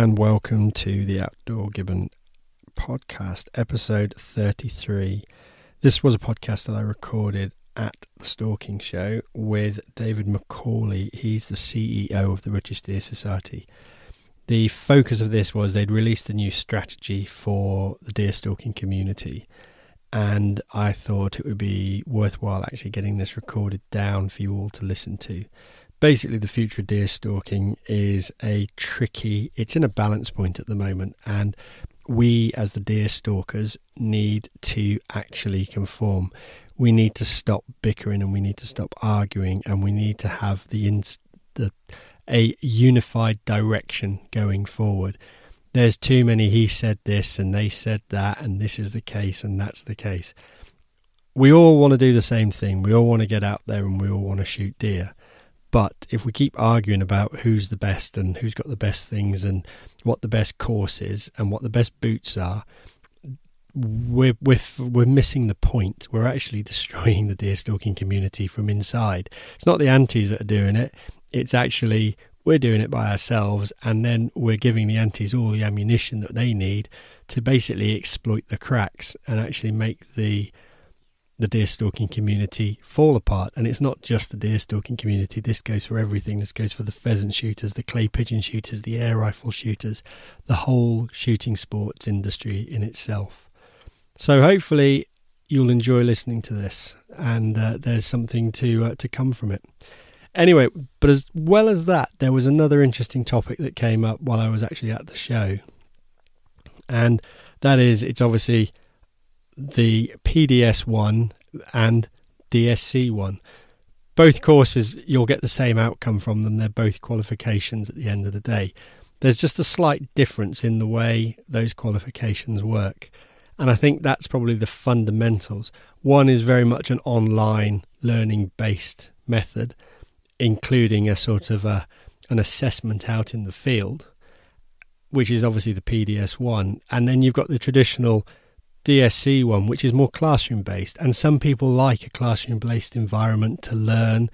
and welcome to the Outdoor Gibbon podcast, episode 33. This was a podcast that I recorded at the Stalking Show with David McCauley. He's the CEO of the British Deer Society. The focus of this was they'd released a new strategy for the deer stalking community, and I thought it would be worthwhile actually getting this recorded down for you all to listen to. Basically, the future of deer stalking is it's in a balance point at the moment, and we as the deer stalkers need to actually conform. We need to stop bickering and we need to stop arguing, and we need to have a unified direction going forward. There's too many he said this and they said that and this is the case and that's the case. We all want to do the same thing. We all want to get out there and we all want to shoot deer. But if we keep arguing about who's the best and who's got the best things and what the best course is and what the best boots are, we're missing the point. We're actually destroying the deer stalking community from inside. It's not the antis that are doing it. It's actually we're doing it by ourselves, and then we're giving the antis all the ammunition that they need to basically exploit the cracks and actually make the deer stalking community fall apart. And it's not just the deer stalking community. This goes for everything. This goes for the pheasant shooters, the clay pigeon shooters, the air rifle shooters, the whole shooting sports industry in itself. So hopefully you'll enjoy listening to this, and there's something to come from it. Anyway, but as well as that, there was another interesting topic that came up while I was actually at the show, and that is, it's obviously the PDS1 and DSC1. Both courses, you'll get the same outcome from them. They're both qualifications at the end of the day. There's just a slight difference in the way those qualifications work, and I think that's probably the fundamentals. One is very much an online learning-based method, including a sort of an assessment out in the field, which is obviously the PDS1. And then you've got the traditional DSC one, which is more classroom based, and some people like a classroom based environment to learn.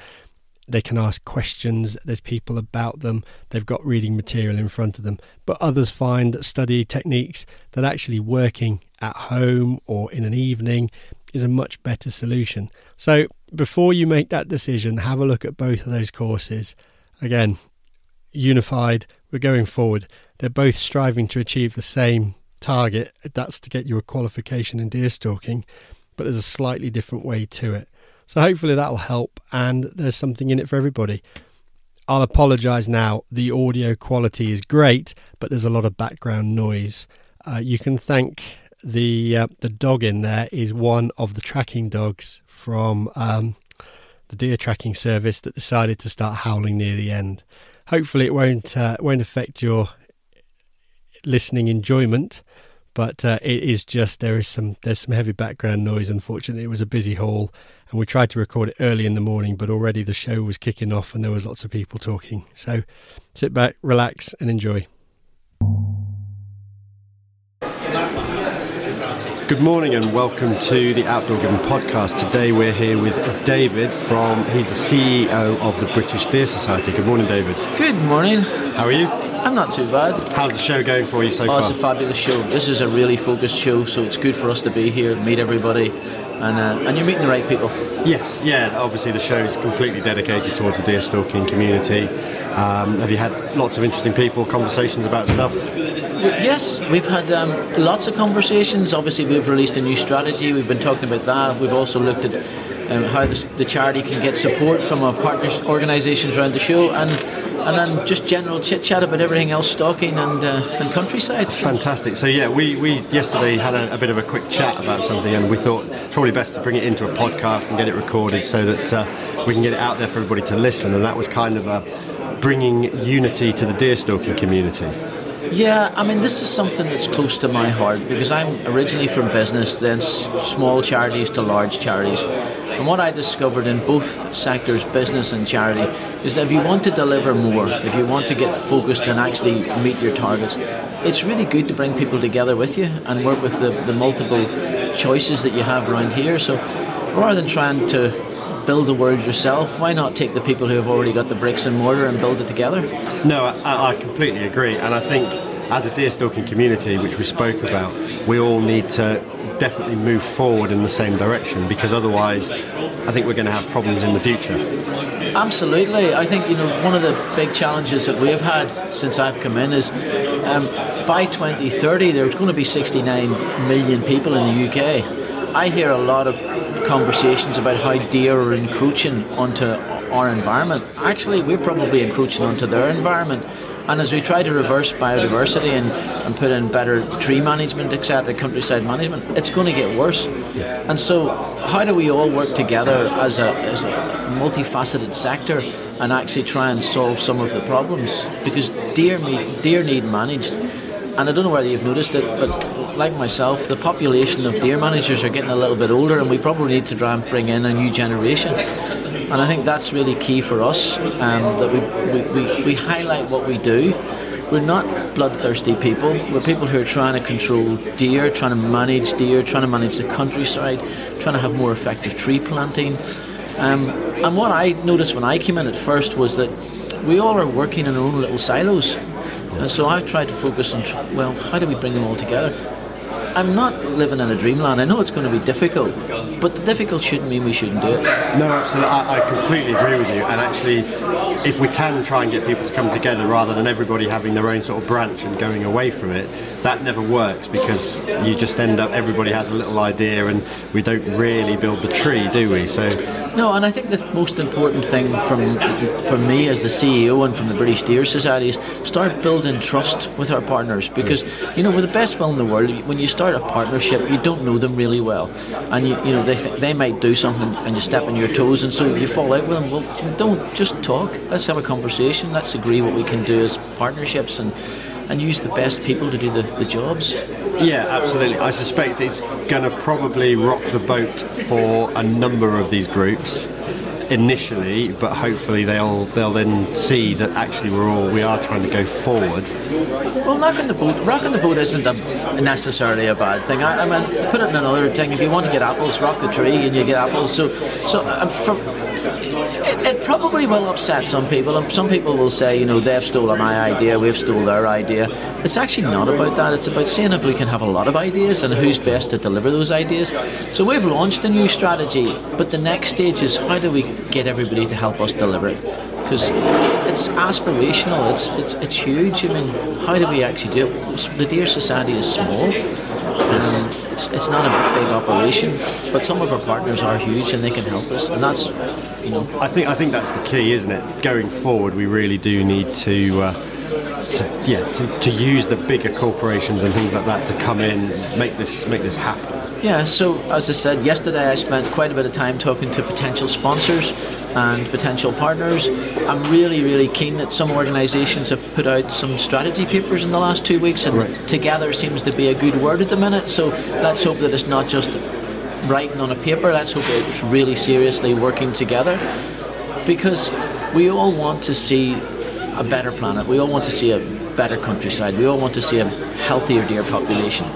They can ask questions, there's people about them, they've got reading material in front of them. But others find that study techniques, that actually working at home or in an evening is a much better solution. So before you make that decision, have a look at both of those courses. Again, unified, we're going forward. They're both striving to achieve the same target, that's to get you a qualification in deer stalking, but there's a slightly different way to it. So hopefully that'll help, and there's something in it for everybody. I'll apologise now, the audio quality is great, but there's a lot of background noise. You can thank the dog in there is one of the tracking dogs from the deer tracking service that decided to start howling near the end. Hopefully it won't affect your listening enjoyment, but it is just there's some heavy background noise. Unfortunately, it was a busy haul, and we tried to record it early in the morning, but already the show was kicking off and there was lots of people talking. So sit back, relax and enjoy. Good morning and welcome to the Outdoor Gibbon podcast. Today we're here with David he's the CEO of the British Deer Society. Good morning, David. Good morning. How are you? I'm not too bad. How's the show going for you so far? It's a fabulous show. This is a really focused show, so it's good for us to be here, meet everybody, and you're meeting the right people. Yes, yeah, obviously the show is completely dedicated towards the deer stalking community. Have you had lots of interesting people, conversations about stuff? Yes, we've had lots of conversations. Obviously, we've released a new strategy. We've been talking about that. We've also looked at how the charity can get support from our partner organisations around the show, and then just general chit-chat about everything else, stalking and countryside. Fantastic. So yeah, we yesterday had a bit of a quick chat about something, and we thought it's probably best to bring it into a podcast and get it recorded so that we can get it out there for everybody to listen, and that was kind of bringing unity to the deer stalking community. Yeah, I mean, this is something that's close to my heart because I'm originally from business, then small charities to large charities. And what I discovered in both sectors, business and charity, is that if you want to deliver more, if you want to get focused and actually meet your targets, it's really good to bring people together with you and work with the multiple choices that you have around here. So rather than trying to build the world yourself, why not take the people who have already got the bricks and mortar and build it together? No, I completely agree, and I think as a deer stalking community, which we spoke about, we all need to definitely move forward in the same direction, because otherwise I think we're going to have problems in the future. Absolutely. I think, one of the big challenges that we've had since I've come in is by 2030 there's going to be 69 million people in the UK. I hear a lot of conversations about how deer are encroaching onto our environment. Actually, we're probably encroaching onto their environment. And as we try to reverse biodiversity and put in better tree management, etc., countryside management, it's going to get worse. Yeah. And so how do we all work together as a multifaceted sector and actually try and solve some of the problems? Because deer need managed. And I don't know whether you've noticed it, but like myself, the population of deer managers are getting a little bit older, and we probably need to try and bring in a new generation. And I think that's really key for us, that we highlight what we do. We're not bloodthirsty people. We're people who are trying to control deer, trying to manage the countryside, trying to have more effective tree planting. And what I noticed when I came in at first was that we all are working in our own little silos. And so I tried to focus on, how do we bring them all together? I'm not living in a dreamland. I know it's going to be difficult, but the difficult shouldn't mean we shouldn't do it. No, absolutely. I completely agree with you. And actually, if we can try and get people to come together rather than everybody having their own sort of branch and going away from it, that never works, because you just end up, everybody has a little idea and we don't really build the tree, do we? So no, and I think the most important thing from me as the CEO and from the British Deer Society is start building trust with our partners, because with the best will in the world, when you start a partnership, you don't know them really well, and they might do something and you step on your toes, and so you fall out with them. Well, don't, just talk. Let's have a conversation. Let's agree what we can do as partnerships and use the best people to do the jobs. Yeah, absolutely. I suspect it's going to probably rock the boat for a number of these groups initially, but hopefully they'll then see that actually we are trying to go forward. Well, rocking the boat isn't necessarily a bad thing. I mean, put it in another thing. If you want to get apples, rock the tree and you get apples. It probably will upset some people, and some people will say, they've stolen my idea, we've stolen their idea. It's actually not about that. It's about seeing if we can have a lot of ideas and who's best to deliver those ideas. So we've launched a new strategy, but the next stage is how do we get everybody to help us deliver it? Because it's aspirational, it's huge. I mean, how do we actually do it? The Deer Society is small. It's not a big operation, but some of our partners are huge and they can help us, and that's, I think that's the key, isn't it? Going forward, we really do need to use the bigger corporations and things like that to come in, make this happen. Yeah. So as I said yesterday, I spent quite a bit of time talking to potential sponsors and potential partners. I'm really, really keen that some organisations have put out some strategy papers in the last 2 weeks, and together seems to be a good word at the minute. So let's hope that it's not just writing on a paper. Let's hope it's really seriously working together, because we all want to see a better planet. We all want to see a better countryside. We all want to see a healthier deer population.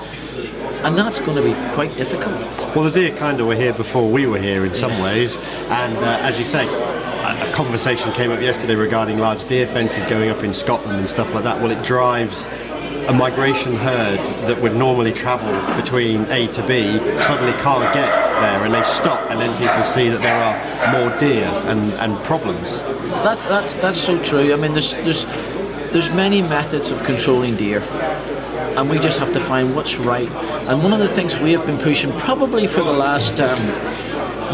And that's going to be quite difficult. Well, the deer kind of were here before we were here in some ways, and as you say, a conversation came up yesterday regarding large deer fences going up in Scotland and stuff like that. Well, it drives a migration herd that would normally travel between A to B, suddenly can't get there, and they stop, and then people see that there are more deer and problems. That's so true. I mean, there's many methods of controlling deer, and we just have to find what's right. And one of the things we have been pushing probably for the last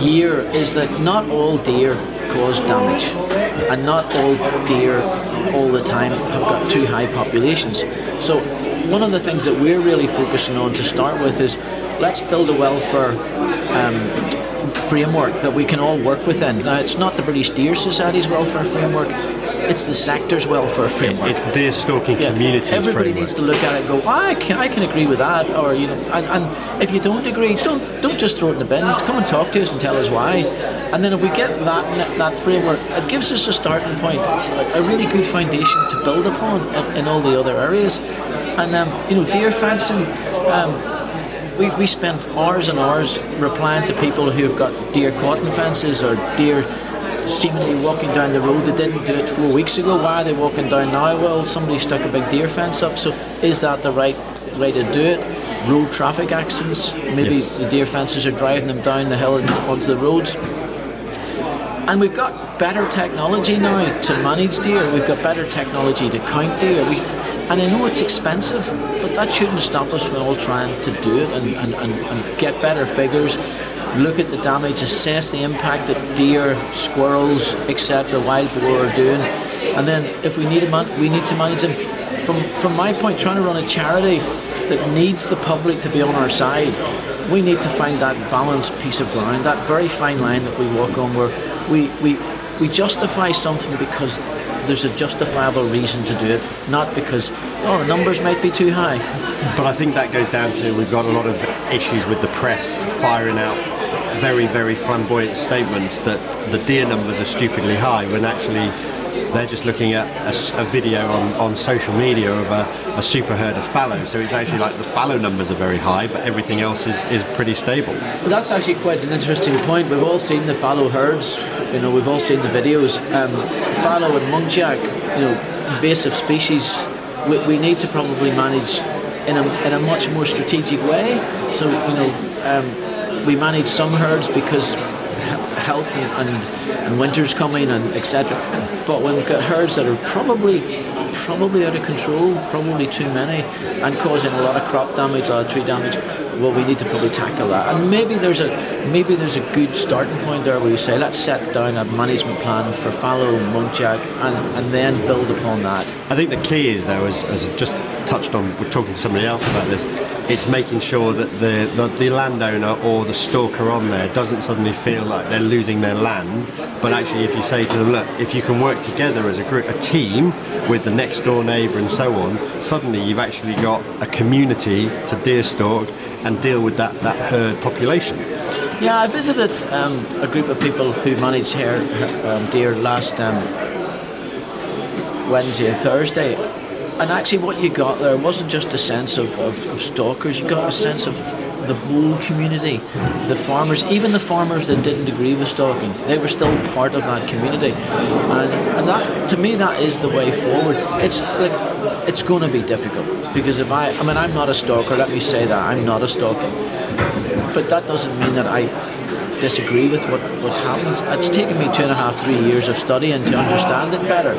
year is that not all deer cause damage, and not all deer all the time have got too high populations. So one of the things that we're really focusing on to start with is let's build a welfare framework that we can all work within. Now, it's not the British Deer Society's welfare framework, it's the sector's welfare framework. It's the deer stalking community's Everybody framework. Needs to look at it and go, I can agree with that, or and if you don't agree, don't just throw it in the bin. Come and talk to us and tell us why. And then if we get that framework, it gives us a starting point, a really good foundation to build upon in all the other areas. And deer fencing. We spent hours and hours replying to people who've got deer cotton fences or deer seemingly walking down the road. They didn't do it 4 weeks ago. Why are they walking down now? Well, somebody stuck a big deer fence up. So is that the right way to do it? Road traffic accidents. Maybe the deer fences are driving them down the hill onto the roads. And we've got better technology now to manage deer. We've got better technology to count deer. And I know it's expensive, but that shouldn't stop us from all trying to do it and get better figures, look at the damage, assess the impact that deer, squirrels, etc., wild boar are doing. And then if we need to manage them. From my point, trying to run a charity that needs the public to be on our side, we need to find that balanced piece of ground, that very fine line that we walk on where we justify something because there's a justifiable reason to do it, not because, the numbers might be too high. But I think that goes down to, we've got a lot of issues with the press firing out very, very flamboyant statements that the deer numbers are stupidly high, when actually they're just looking at a video on social media of a super herd of fallow. So it's actually like the fallow numbers are very high, but everything else is pretty stable. Well, that's actually quite an interesting point. We've all seen the fallow herds. We've all seen the videos. Fallow and muntjac, invasive species, we need to probably manage in a much more strategic way. So, we manage some herds because health and winter's coming and etc. But when we've got herds that are probably out of control, probably too many, and causing a lot of crop damage, a lot of tree damage, well, we need to probably tackle that. And maybe there's a good starting point there where you say, let's set down a management plan for fallow and muntjac and then build upon that. I think the key is, though, as I just touched on, we're talking to somebody else about this, it's making sure that the landowner or the stalker on there doesn't suddenly feel like they're losing their land, but actually if you say to them, look, if you can work together as a group, a team with the next door neighbour and so on, suddenly you've actually got a community to deer stalk and deal with that herd population. Yeah, I visited a group of people who managed deer last Wednesday and Thursday. And actually what you got there wasn't just a sense of stalkers, you got a sense of the whole community, the farmers, even the farmers that didn't agree with stalking, they were still part of that community. And that, to me, that is the way forward. It's going to be difficult, because I'm not a stalker, let me say that, I'm not a stalker. But that doesn't mean that I disagree with what's happened. It's taken me 2.5, 3 years of studying to understand it better.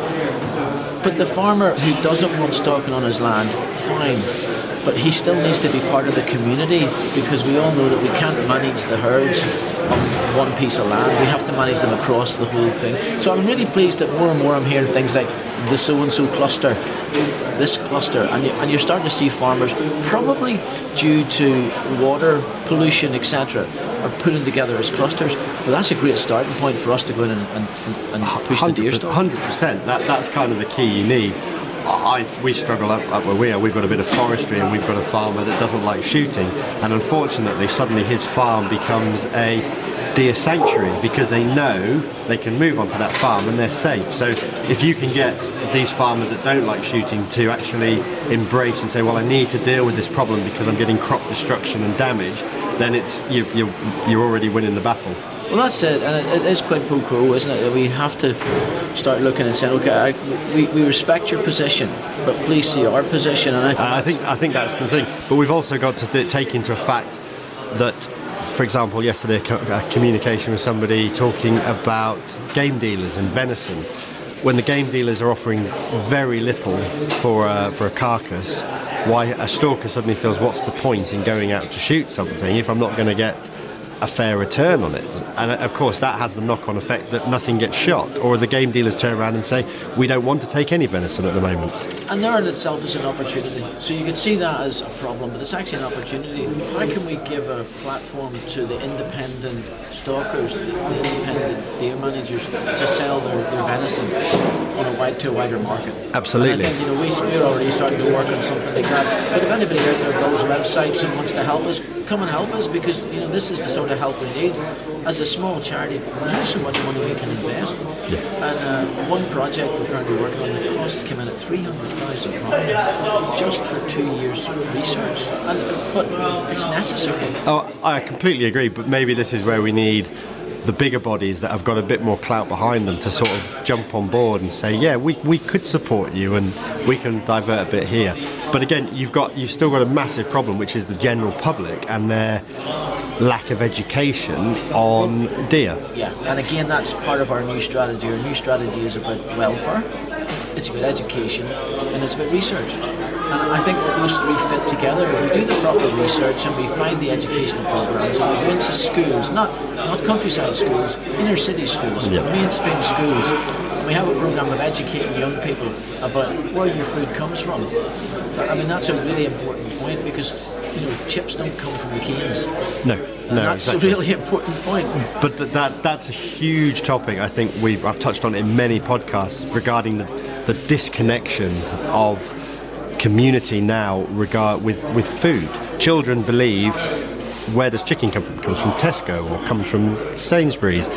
But the farmer who doesn't want stalking on his land, fine. But he still needs to be part of the community, because we all know that we can't manage the herds on one piece of land. We have to manage them across the whole thing. So I'm really pleased that more and more I'm hearing things like the so-and-so cluster, this cluster, and you're starting to see farmers, probably due to water pollution, etc., are putting together as clusters. But that's a great starting point for us to go in and push the deer stock. 100%. That's kind of the key you need. We struggle up where we are. We've got a bit of forestry and we've got a farmer that doesn't like shooting, and unfortunately suddenly his farm becomes a deer sanctuary because they know they can move onto that farm and they're safe. So if you can get these farmers that don't like shooting to actually embrace and say, well, I need to deal with this problem because I'm getting crop destruction and damage, then you're already winning the battle. Well, that's it, and it is quid pro quo, isn't it? We have to start looking and saying, okay, we respect your position, but please see our position. And I think that's the thing. But we've also got to take into fact that, for example, yesterday a communication with somebody talking about game dealers and venison. When the game dealers are offering very little for a carcass, why a stalker suddenly feels, what's the point in going out to shoot something if I'm not going to get a fair return on it? And of course that has the knock-on effect that nothing gets shot, or the game dealers turn around and say, we don't want to take any venison at the moment. And there in itself is an opportunity. So you could see that as a problem, but it's actually an opportunity. How can we give a platform to the independent stalkers, the independent deer managers, to sell their venison to a wider market? Absolutely. And I think we're already starting to work on something like that. But if anybody out there builds websites and wants to help us, come and help us, because this is the sort of help we need. As a small charity, there's so much money we can invest. Yeah. And one project we're currently working on, the costs came in at £300,000 just for 2 years research. But it's necessary. Oh, I completely agree, but maybe this is where we need the bigger bodies that have got a bit more clout behind them to sort of jump on board and say, yeah, we could support you and we can divert a bit here. But again, you've still got a massive problem, which is the general public and their lack of education on deer. Yeah, and again, that's part of our new strategy. Our new strategy is about welfare, it's about education, and it's about research. And I think that those three fit together. If we do the proper research and we find the educational programs and we go into schools, not countryside schools, inner city schools, mainstream schools, and we have a program of educating young people about where your food comes from. I mean, that's a really important point, because chips don't come from the canes. No, that's exactly. a really important point. But that's a huge topic. I think I've touched on it in many podcasts regarding the disconnection of community now with food. Children believe, where does chicken come from? It comes from Tesco or comes from Sainsbury's.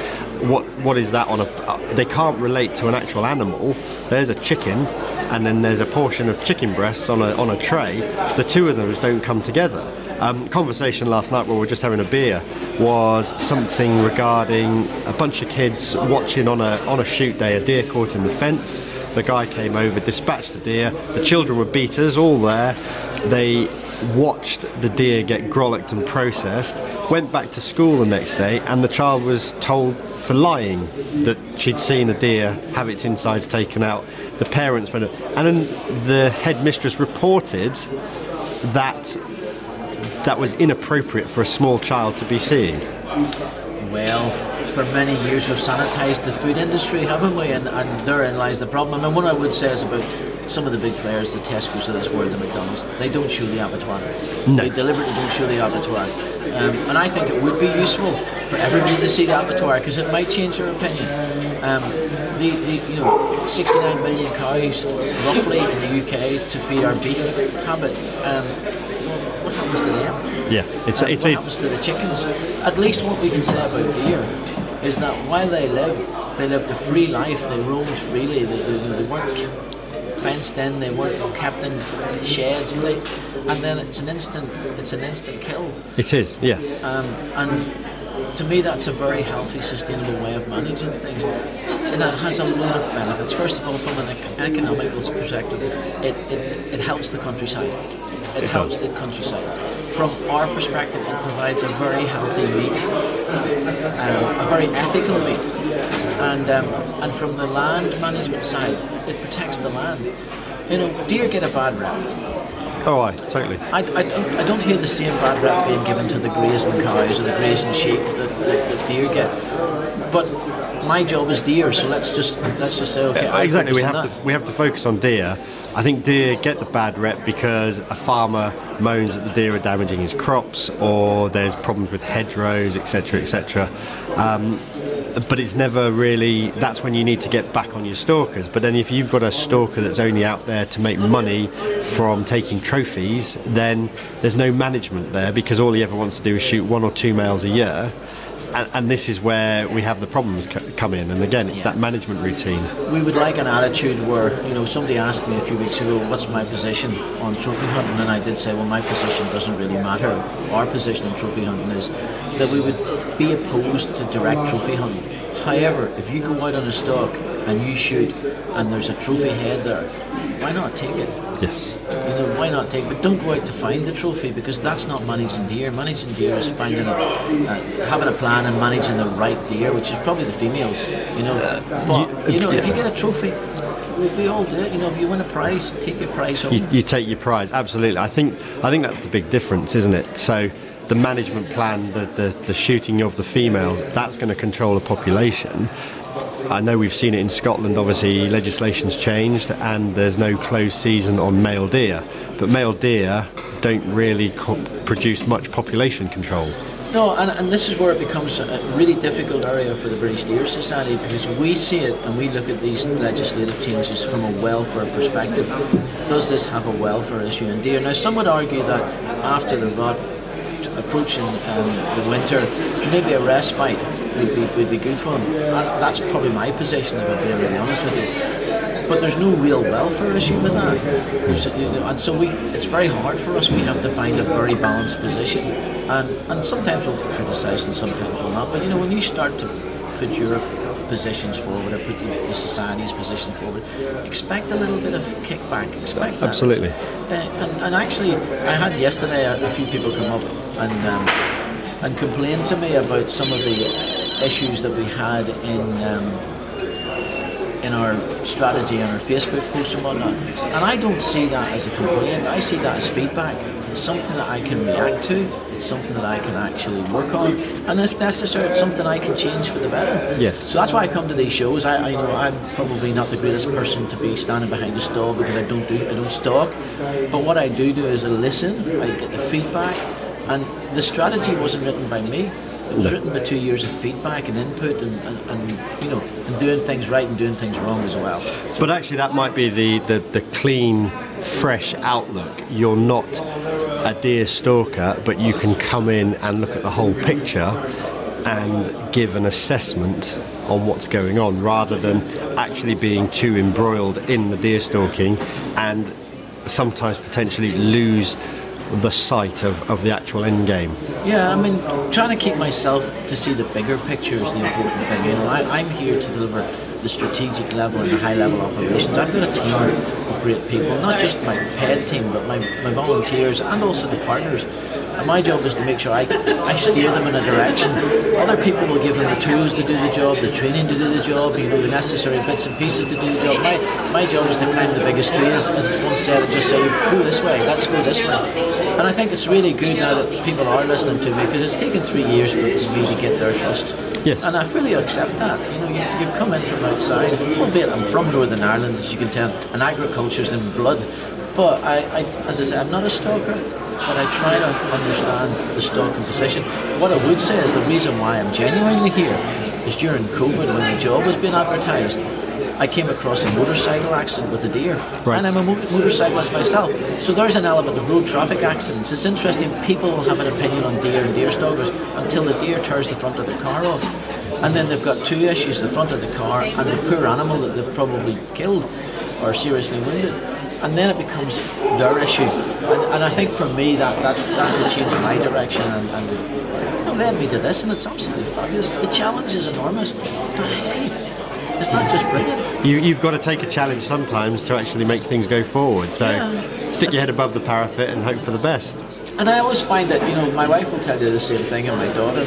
What is that on they can't relate to an actual animal. There's a chicken, and then there's a portion of chicken breasts on a tray. The two of those don't come together. Conversation last night where we were just having a beer was something regarding a bunch of kids watching on a shoot day a deer caught in the fence. The guy came over, dispatched the deer. The children were beaters, all there. They watched the deer get grollocked and processed, went back to school the next day, and the child was told for lying that she'd seen a deer have its insides taken out. The parents went, and then the headmistress reported that was inappropriate for a small child to be seeing. Well, for many years we've sanitised the food industry, haven't we? And therein lies the problem. And what I would say is about some of the big players, the Tesco's of this world, the McDonald's, they don't show the abattoir. No. They deliberately don't show the abattoir. And I think it would be useful for everybody to see the abattoir, because it might change their opinion. The 69 million cows roughly in the UK to feed our beef habit. What happens to them? Yeah, what happens to the chickens? At least what we can say about deer is that while they lived a free life. They roamed freely. They weren't fenced in. They weren't kept in sheds. And then it's an instant kill. It is, yes. And to me, that's a very healthy, sustainable way of managing things. And it has a lot of benefits. First of all, from an economical perspective, it helps the countryside. It helps the countryside. From our perspective, it provides a very healthy meat, a very ethical meat, and from the land management side, it protects the land. Deer get a bad rep. Oh, aye, totally. I don't hear the same bad rep being given to the grazing cows or the grazing sheep that deer get. But my job is deer, so let's just say okay. Exactly, we have to focus on deer. I think deer get the bad rep because a farmer moans that the deer are damaging his crops, or there's problems with hedgerows, etc., etc. But it's never really. That's when you need to get back on your stalkers. But then if you've got a stalker that's only out there to make money from taking trophies, then there's no management there, because all he ever wants to do is shoot 1 or 2 males a year. And this is where we have the problems come in. And again, it's that management routine. We would like an attitude where, somebody asked me a few weeks ago, what's my position on trophy hunting? And I did say, well, my position doesn't really matter. Our position on trophy hunting is that we would be opposed to direct trophy hunting. However, if you go out on a stalk and you shoot and there's a trophy head there, why not take it? Yes. Why not take it? But don't go out to find the trophy, because that's not managing deer. Managing deer is finding having a plan and managing the right deer, which is probably the females. If you get a trophy, we all do it. If you win a prize, take your prize home. You take your prize, absolutely. I think that's the big difference, isn't it? So the management plan, the shooting of the females, that's going to control the population. I know we've seen it in Scotland. Obviously legislation's changed and there's no closed season on male deer, but male deer don't really produce much population control. No, and this is where it becomes a really difficult area for the British Deer Society, because we see it and we look at these legislative changes from a welfare perspective. Does this have a welfare issue in deer? Now, some would argue that after the rut, approaching the winter, maybe a respite would be good for them. That's probably my position, if I'm being really honest with you. but there's no real welfare issue with that. And so it's very hard for us. We have to find a very balanced position, and sometimes we'll criticise and sometimes we'll not. But when you start to put your positions forward or put the society's position forward, expect a little bit of kickback. Expect that. Absolutely. And actually, I had yesterday a few people come up and complain to me about some of the issues that we had in our strategy and our Facebook posts and whatnot. And I don't see that as a complaint. I see that as feedback. It's something that I can react to. It's something that I can actually work on. And if necessary, it's something I can change for the better. Yes. So that's why I come to these shows. I know I'm probably not the greatest person to be standing behind a stall because I don't stalk. But what I do is I listen. I get the feedback. And the strategy wasn't written by me. It was written by 2 years of feedback and input and doing things right and doing things wrong as well. But actually that might be the clean, fresh outlook. You're not a deer stalker, but you can come in and look at the whole picture and give an assessment on what's going on, rather than actually being too embroiled in the deer stalking and sometimes potentially lose the sight of the actual end game. Yeah, I mean, trying to keep myself to see the bigger picture is the important thing. I'm here to deliver the strategic level and the high level operations. I've got a team of great people, not just my paid team, but my volunteers and also the partners. And my job is to make sure I steer them in a direction. Other people will give them the tools to do the job, the training to do the job, the necessary bits and pieces to do the job. My job is to climb the biggest tree, as one said, and just say, go this way, let's go this way. And I think it's really good now that people are listening to me, because it's taken 3 years for me to get their trust. Yes. And I fully accept that. You've come in from outside, albeit I'm from Northern Ireland, as you can tell, and agriculture's in blood. But as I say, I'm not a stalker, but I try to understand the stalking position. What I would say is the reason why I'm genuinely here is during COVID, when the job was being advertised, I came across a motorcycle accident with a deer. Right. And I'm a motorcyclist myself. So there's an element of road traffic accidents. It's interesting, people will have an opinion on deer and deer stalkers until the deer tears the front of their car off. And then they've got two issues, the front of the car and the poor animal that they've probably killed or seriously wounded. And then it becomes their issue. And I think for me that's what changed my direction and led me to this, and it's absolutely fabulous. The challenge is enormous. But hey, it's not just brilliant. You've got to take a challenge sometimes to actually make things go forward. So stick your head above the parapet and hope for the best. And I always find that, my wife will tell you the same thing, and my daughter.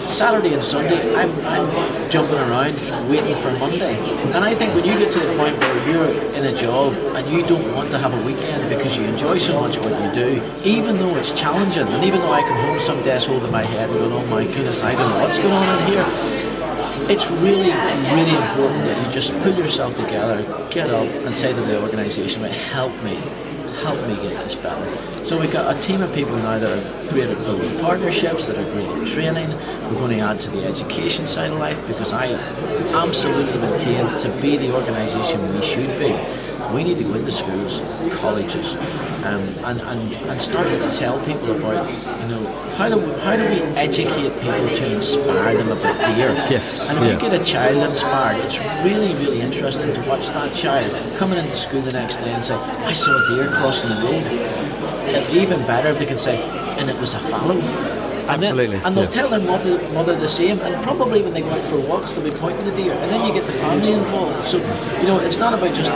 Saturday and Sunday, I'm jumping around waiting for Monday. And I think when you get to the point where you're in a job and you don't want to have a weekend because you enjoy so much what you do, even though it's challenging, and even though I come home some days holding my head and going, oh my goodness, I don't know what's going on in here, it's really, really important that you just pull yourself together, get up and say to the organisation, help me get this better. So we've got a team of people now that are great at building partnerships, that are great at training. We're going to add to the education side of life, because I absolutely maintain to be the organisation we should be, we need to go into schools, colleges, and start to tell people about, how do we educate people to inspire them about deer? Yes. And if you get a child inspired, it's really, really interesting to watch that child coming into school the next day and say, I saw a deer crossing the road. It'd be even better if they can say, and it was a fallow. Absolutely. And they'll tell their mother the same, and probably when they go out for walks they'll be pointing the deer, and then you get the family involved. So it's not about just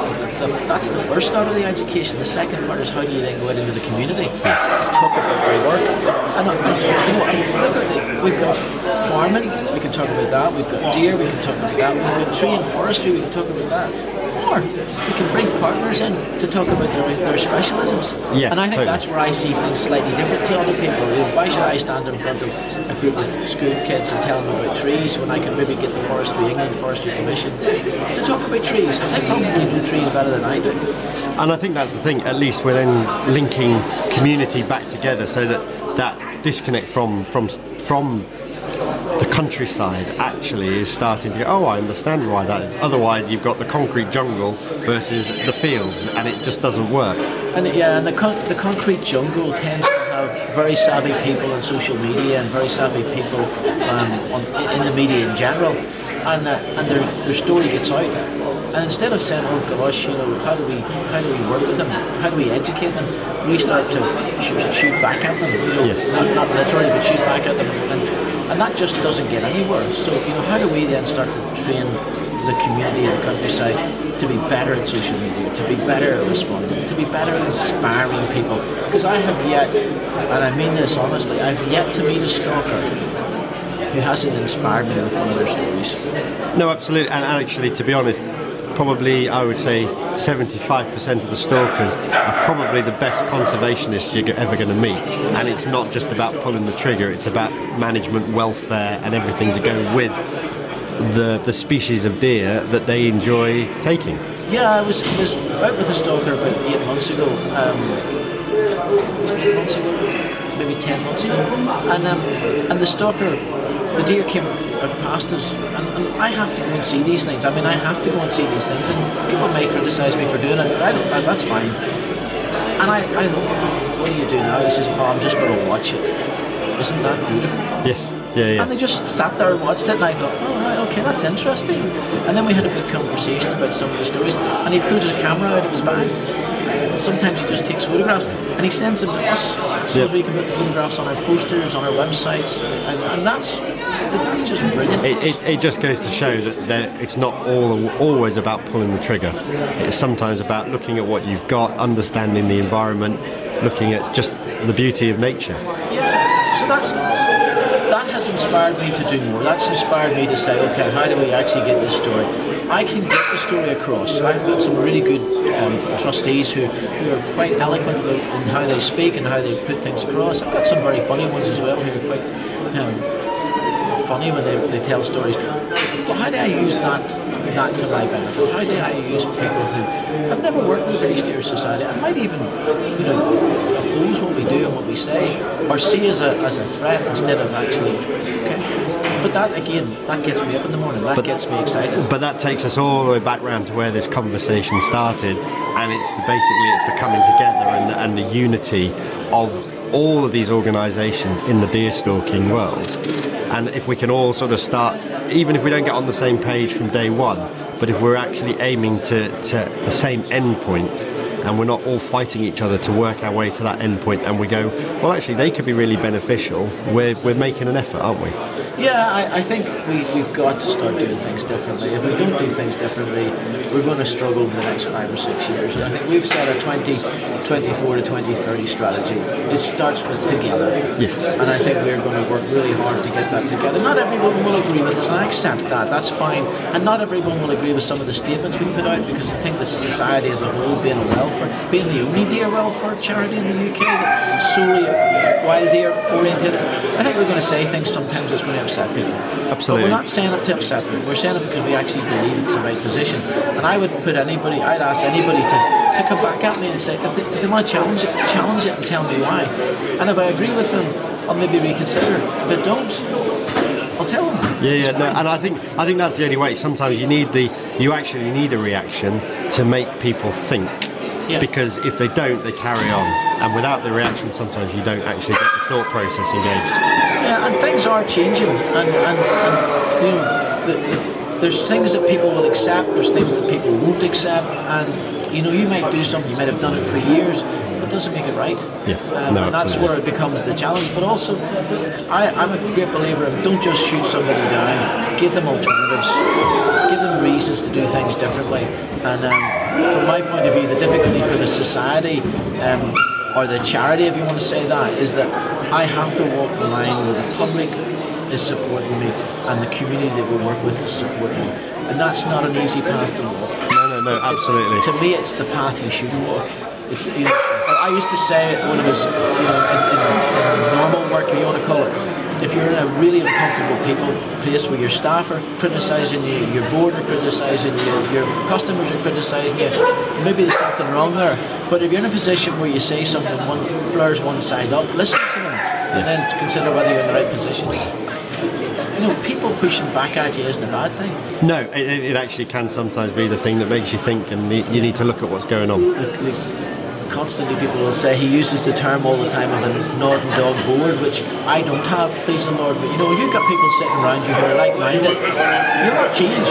that's the first start of the education. The second part is how do you then go out into the community, talk about your work, and we've got farming, we can talk about that. We've got deer, we can talk about that. We've got tree and forestry, we can talk about that. Or we can bring partners in to talk about their specialisms. Yes, and I think totally. that's where I see things slightly different to other people. Why should I stand in front of a group of school kids and tell them about trees when I can maybe get the Forestry England, Forestry Commission to talk about trees? They probably do trees better than I do. And I think that's the thing, at least we're then linking community back together, so that disconnect from the countryside actually is starting to go, oh, I understand why that is. Otherwise, you've got the concrete jungle versus the fields, and it just doesn't work. And the concrete jungle tends to have very savvy people on social media and very savvy people in the media in general, and their story gets out. And instead of saying, oh gosh, how do we work with them? How do we educate them? We start to shoot back at them. Yes. Not literally, but shoot back at them. And that just doesn't get anywhere. So, how do we then start to train the community in the countryside to be better at social media, to be better at responding, to be better at inspiring people? Because I have yet, and I mean this honestly, I've yet to meet a stalker who hasn't inspired me with one of their stories. No, absolutely. And actually, to be honest, probably I would say 75% of the stalkers are probably the best conservationists you're ever going to meet. And it's not just about pulling the trigger, it's about management, welfare and everything to go with the species of deer that they enjoy taking. Yeah, I was out with a stalker about 8 months ago. 8 months ago, maybe 10 months ago. And the stalker, the deer came past us, and I have to go and see these things. I have to go and see these things, and people may criticise me for doing it, but that's fine. And I thought, what do you do now? He says, I'm just going to watch it. Isn't that beautiful? Yes. Yeah. And they just sat there and watched it, and I thought, right, okay, that's interesting. And then we had a big conversation about some of the stories, and he pulled his camera out of his bag. Sometimes he just takes photographs, and he sends them to us, so we can put the photographs on our posters, on our websites, and that's just brilliant. It just goes to show that it's not always about pulling the trigger. It's sometimes about looking at what you've got, understanding the environment, looking at just the beauty of nature. Yeah, so that has inspired me to do more. That's inspired me to say, okay, how do we actually get this story? I can get the story across. I've got some really good trustees who are quite eloquent in how they speak and how they put things across. I've got some very funny ones as well who are quite funny when they tell stories. But how do I use that to my benefit? How do I use people who have never worked with the British Deer Society and might even oppose what we do and what we say, or see as a threat instead of actually, okay. But that gets me up in the morning. That gets me excited. But that takes us all the way back round to where this conversation started, and it's the coming together and the unity of all of these organisations in the deer stalking world. And if we can all sort of start, even if we don't get on the same page from day one, but if we're actually aiming to the same end point, and we're not all fighting each other to work our way to that end point, and we go, well, actually, they could be really beneficial, we're making an effort, aren't we? Yeah, I think we've got to start doing things differently. If we don't do things differently, we're going to struggle over the next 5 or 6 years. And I think we've set a 2024 to 2030 strategy. It starts with together. Yes. And I think we're going to work really hard to get that together. Not everyone will agree with us, and I accept that. That's fine. And not everyone will agree with some of the statements we put out, because I think the society as a whole, being the only deer welfare charity in the UK that's solely wild deer oriented, I think we're going to say things sometimes that's going to upset people. Absolutely. But we're not saying it to upset them. We're saying it because we actually believe it's the right position. And I'd ask anybody to come back at me and say, if they want to challenge it and tell me why. And if I agree with them, I'll maybe reconsider. If I don't, I'll tell them. And I think that's the only way. Sometimes you actually need a reaction to make people think. Yeah. Because if they don't, they carry on. And without the reaction, sometimes you don't actually get the thought process engaged. Yeah, and things are changing. And there's things that people will accept, there's things that people won't accept. And, you might do something, you might have done it for years, but it doesn't make it right. Yeah. And that's where it becomes the challenge. But also, I'm a great believer in don't just shoot somebody down, give them alternatives, give them reasons to do things differently. And from my point of view, the difficulty for the society, or the charity, if you want to say that, is that I have to walk a line where the public is supporting me and the community that we work with is supporting me. And that's not an easy path to walk. No, absolutely. To me, it's the path you should walk. It's I used to say when I was in normal work, if you want to call it, if you're in a really uncomfortable place where your staff are criticising you, your board are criticising you, your customers are criticising you, maybe there's something wrong there. But if you're in a position where you say something, one flares one side up, listen to them, and then consider whether you're in the right position. People pushing back at you isn't a bad thing. No, it actually can sometimes be the thing that makes you think, and you need to look at what's going on. constantly people will say he uses the term all the time of a Northern dog board, which I don't have, please the Lord. But if you've got people sitting around you who are like-minded, you'll not change.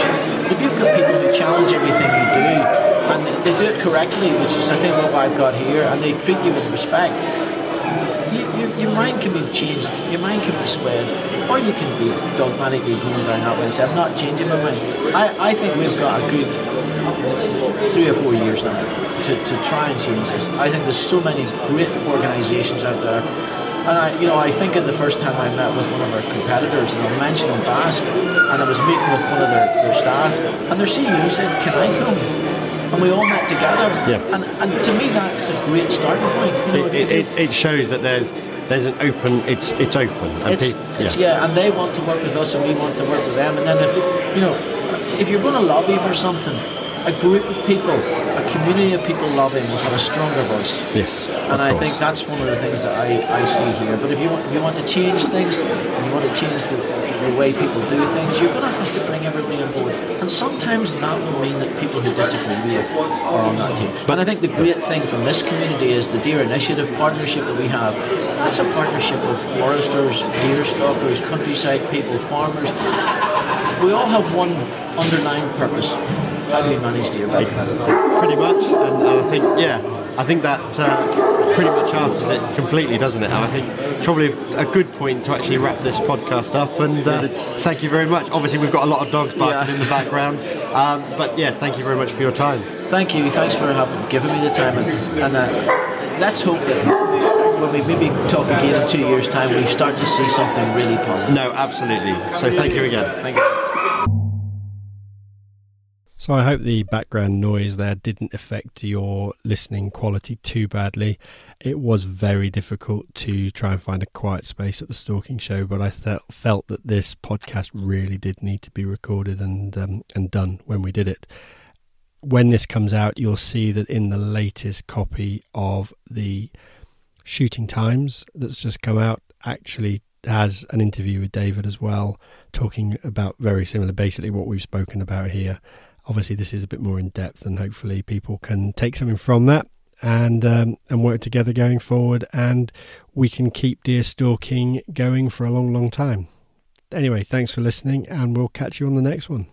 If you've got people who challenge everything you do, and they do it correctly, which is I think what I've got here, and they treat you with respect, your mind can be changed, your mind can be swayed, or you can be dogmatically going down that way and say, I'm not changing my mind. I think we've got a good 3 or 4 years now to try and change this. I think there's so many great organisations out there, and I think of the first time I met with one of our competitors, and I'll mention Basque, and I was meeting with one of their staff, and their CEO said, can I come? And we all met together. Yeah. And to me that's a great starting point. It shows that there's an open, it's open. And and they want to work with us and we want to work with them. And then if you're going to lobby for something, a group of people, a community of people lobbying will have a stronger voice. Yes. And I think that's one of the things that I see here. But if you want to change things and you want to change the way people do things, you're going to have to bring everybody on board. And sometimes that will mean that people who disagree with you are on that team. But I think the great thing from this community is the Deer Initiative partnership that we have. That's a partnership with foresters, deer stalkers, countryside people, farmers. We all have one underlying purpose. How do we manage deer better? Pretty much, and I think that pretty much answers it completely, doesn't it? And I think probably a good point to actually wrap this podcast up, and thank you very much. Obviously we've got a lot of dogs barking in the background, but thank you very much for your time. Thank you, thanks for giving me the time, and let's hope that when we maybe talk again in 2 years' time, we start to see something really positive. No, absolutely. So thank you again. Thank you. So I hope the background noise there didn't affect your listening quality too badly. It was very difficult to try and find a quiet space at the Stalking Show, but I felt that this podcast really did need to be recorded and done when we did it. When this comes out, you'll see that in the latest copy of the Shooting Times that's just come out, actually has an interview with David as well, talking about very similar, basically what we've spoken about here. Obviously, this is a bit more in depth, and hopefully people can take something from that and work together going forward, and we can keep deer stalking going for a long, long time. Anyway, thanks for listening, and we'll catch you on the next one.